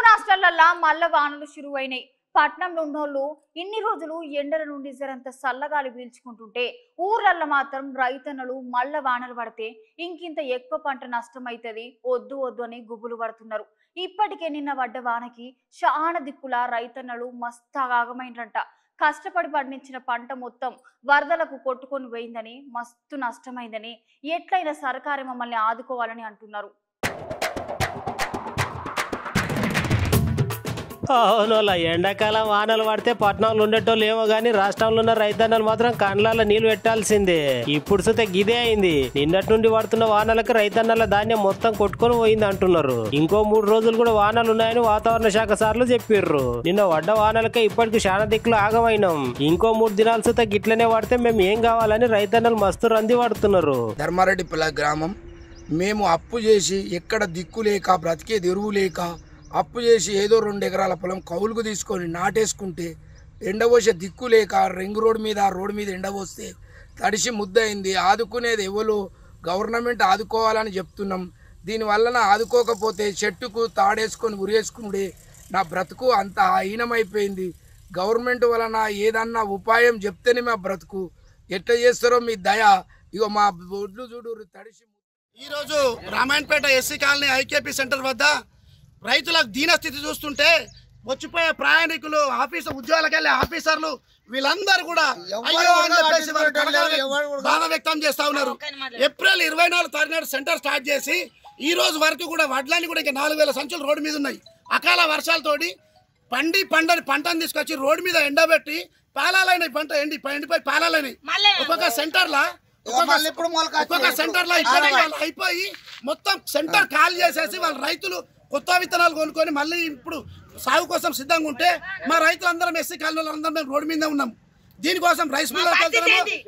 రాష్ట్రాలల్లా మల్ల వానలు శురువైనాయి. పట్నంలో ఉన్నోళ్ళు ఇన్ని రోజులు ఎండల నుండి జరంత సల్లగాలి పీల్చుకుంటుంటే ఊర్లల్లో మాత్రం రైతన్నలు మల్ల వానలు పడితే ఇంకింత ఎక్కువ పంట నష్టమైతది వద్దు వద్దు అని గుబులు పడుతున్నారు. ఇప్పటికే నిన్న పడ్డ వానకి చాలా దిక్కుల రైతన్నలు మస్తు ఆగమైండ్రంట. కష్టపడి పండించిన పంట మొత్తం వరదలకు కొట్టుకొని పోయిందని మస్తు నష్టమైందని ఎట్లయినా సర్కారు మమ్మల్ని ఆదుకోవాలని అంటున్నారు. అవునోలా ఎండాకాలం వానలు పడితే పట్టణంలో ఉండేటోళ్ళు ఏమో గానీ రాష్ట్రంలో ఉన్న రైతన్నలు మాత్రం కండ్లాల నీళ్లు పెట్టాల్సిందే. ఇప్పుడు సుతే గిదే అయింది. నిన్నటి నుండి పడుతున్న వానలకు రైతన్నల ధాన్యం మొత్తం కొట్టుకొని పోయింది అంటున్నారు. ఇంకో 3 రోజులు కూడా వానలు ఉన్నాయని వాతావరణ శాఖ సార్లు చెప్పిర్రు. నిన్న పడ్డ వానలకే ఇప్పటికి చాలా దిక్కులు ఆగమైనాం. ఇంకో 3 దినాలు సుతే గిట్లనే పడితే మేము ఏం కావాలని రైతన్నలు మస్తు రంది పడుతున్నారు. ధర్మారెడ్డిపల్లి గ్రామం. మేము అప్పు చేసి ఎక్కడ దిక్కు లేక బ్రతికేది ఎరువు లేక అప్పు చేసి ఏదో 2 ఎకరాల పొలం కౌలుకు తీసుకొని నాటేసుకుంటే ఎండబోసే దిక్కు లేక రింగ్ రోడ్ మీద ఎండబోస్తే తడిసి ముద్దయింది. ఆదుకునేది ఎవరు గవర్నమెంట్ ఆదుకోవాలని చెప్తున్నాం. దీనివలన ఆదుకోకపోతే చెట్టుకు తాడేసుకొని ఉరేసుకుంటే నా బ్రతుకు అంత హీనమైపోయింది. గవర్నమెంట్ వలన ఏదన్నా ఉపాయం చెప్తేనే మా బ్రతుకు. ఎట్లా చేస్తారో మీ దయ. ఇగో మా ఒడ్లు చూడు తడిసి. ఈరోజు Ramayampet SC colony IKP centre వద్ద రైతులకు దీనస్థితి చూస్తుంటే వచ్చిపోయే ప్రయాణికులు ఉద్యోగాలకు వెళ్ళే ఆఫీసర్లు వీళ్ళందరూ కూడా బాధ వ్యక్తం చేస్తా ఉన్నారు. ఏప్రిల్ 24 తారీఖు సెంటర్ స్టార్ట్ చేసి ఈ రోజు వరకు కూడా వడ్లని కూడా ఇంకా 4000 సంచులు రోడ్డు మీద ఉన్నాయి. అకాల వర్షాలతోటి పండని పంటను తీసుకొచ్చి రోడ్డు మీద ఎండబెట్టి పాలాలైన పంట ఎండిపోయి పాలాలైనవి. ఒక్కొక్క సెంటర్లో అయిపోయి మొత్తం సెంటర్ ఖాళీ చేసేసి వాళ్ళ రైతులు కొత్త విత్తనాలు కొనుక్కొని మళ్ళీ ఇప్పుడు సాగు కోసం సిద్ధంగా ఉంటే మా రైతులందరం ఎస్సీ కాలనీలో అందరం మేము రోడ్డు మీద ఉన్నాం. దీనికోసం రైస్ మిల్లర్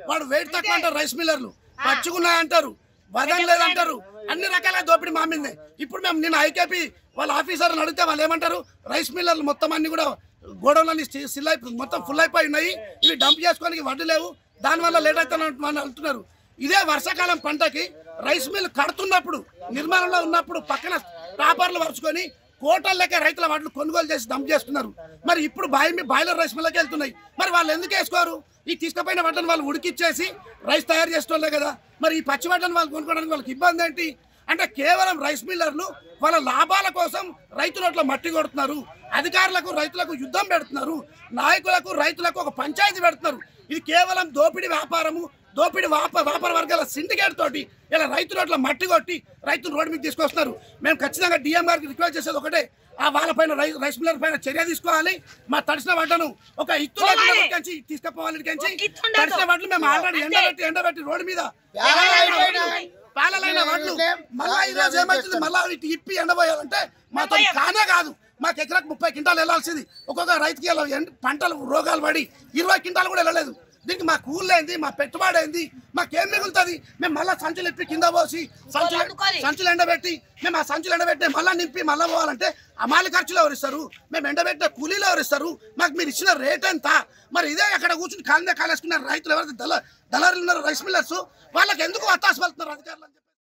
వాడు వెయిట్ తక్కువ అంటారు. రైస్ మిల్లర్లు పచ్చుకున్నాయంటారు, వదన్ లేదంటారు, అన్ని రకాల దోపిడీ మా మీదే. ఇప్పుడు మేము నిన్న ఐకేపీ వాళ్ళ ఆఫీసర్లను అడిగితే వాళ్ళు ఏమంటారు, రైస్ మిల్లర్లు మొత్తం అన్ని కూడా గోడౌన్లన్నీ మొత్తం ఫుల్ అయిపోయి ఉన్నాయి, ఇవి డంప్ చేసుకోవడానికి వడ్డు లేవు, దానివల్ల లేట్ అవుతానని అంటున్నారు. ఇదే వర్షాకాలం పంటకి రైస్ మిల్ కడుతున్నప్పుడు నిర్మాణంలో ఉన్నప్పుడు పక్కన టాపర్లు వరుచుకొని కోటల లెక్క రైతుల వాటిని కొనుగోలు చేసి డంప్ చేస్తున్నారు. మరి ఇప్పుడు బాయిలర్ రైస్ మిల్లకి వెళ్తున్నాయి. మరి వాళ్ళు ఎందుకు వేసుకోరు? ఈ తీసుకుపోయిన వాటిని వాళ్ళు ఉడికిచ్చేసి రైస్ తయారు చేస్తుండే కదా. మరి ఈ పచ్చి వాటిని వాళ్ళు కొనుక్కోవడానికి వాళ్ళకి ఇబ్బంది ఏంటి అంటే కేవలం రైస్ మిల్లర్లు వాళ్ళ లాభాల కోసం రైతుల మట్టి కొడుతున్నారు. అధికారులకు రైతులకు యుద్ధం పెడుతున్నారు. నాయకులకు రైతులకు ఒక పంచాయతీ పెడుతున్నారు. ఇది కేవలం దోపిడీ వ్యాపారము, దోపిడీ వ్యాపార వర్గాల సిండికేట్ తోటి ఇలా రైతుల మట్టి కొట్టి రైతులు రోడ్డు మీద తీసుకొస్తున్నారు. మేము ఖచ్చితంగా డిఎం గారికి రిక్వెస్ట్ చేసేది ఒకటే, వాళ్ళపైన రైస్ మిల్లర్ పైన చర్య తీసుకోవాలి. మా తడిసిన వడ్లను ఒక ఇత్తు తీసుకుపోవాలి. తడిసిన వడ్లు మేము ఆల్రెడీ ఎండబెట్టి రోడ్డు మీద పాలలైన వడ్లు మళ్ళీ ఈరోజు ఏమవుతుంది, మళ్ళీ వీటి ఇప్పి ఎండబోయాలంటే మాతో కానే కాదు. మాకు ఎకరాకు 30 క్వింటాలు వెళ్ళాల్సింది. ఒక్కొక్క రైతుకి పంటలు రోగాలు పడి 20 క్వింటాలు కూడా వెళ్ళలేదు. దీనికి మా కూలేంది, మా పెట్టుబడి ఏంది, మాకేం మిగులుతుంది? మేము మళ్ళీ సంచులు ఇప్పి కింద పోసి సంచులు ఎండబెట్టి మేము ఆ సంచులు ఎండబెట్టి మళ్ళీ నింపి మళ్ళీ పోవాలంటే అమాలి ఖర్చులు ఎవరిస్తారు? మేము ఎండబెట్టిన కూలీలు ఎవరిస్తారు? మాకు మీరు ఇచ్చిన రేట్ ఎంత? మరి ఇదే అక్కడ కూర్చుని కాలేసుకున్న రైతులు ఎవరైతే దళారులు ఉన్నారు రైస్ మిల్లర్స్, వాళ్ళకి ఎందుకు వత్తాసు వెళ్తున్నారు అధికారులు?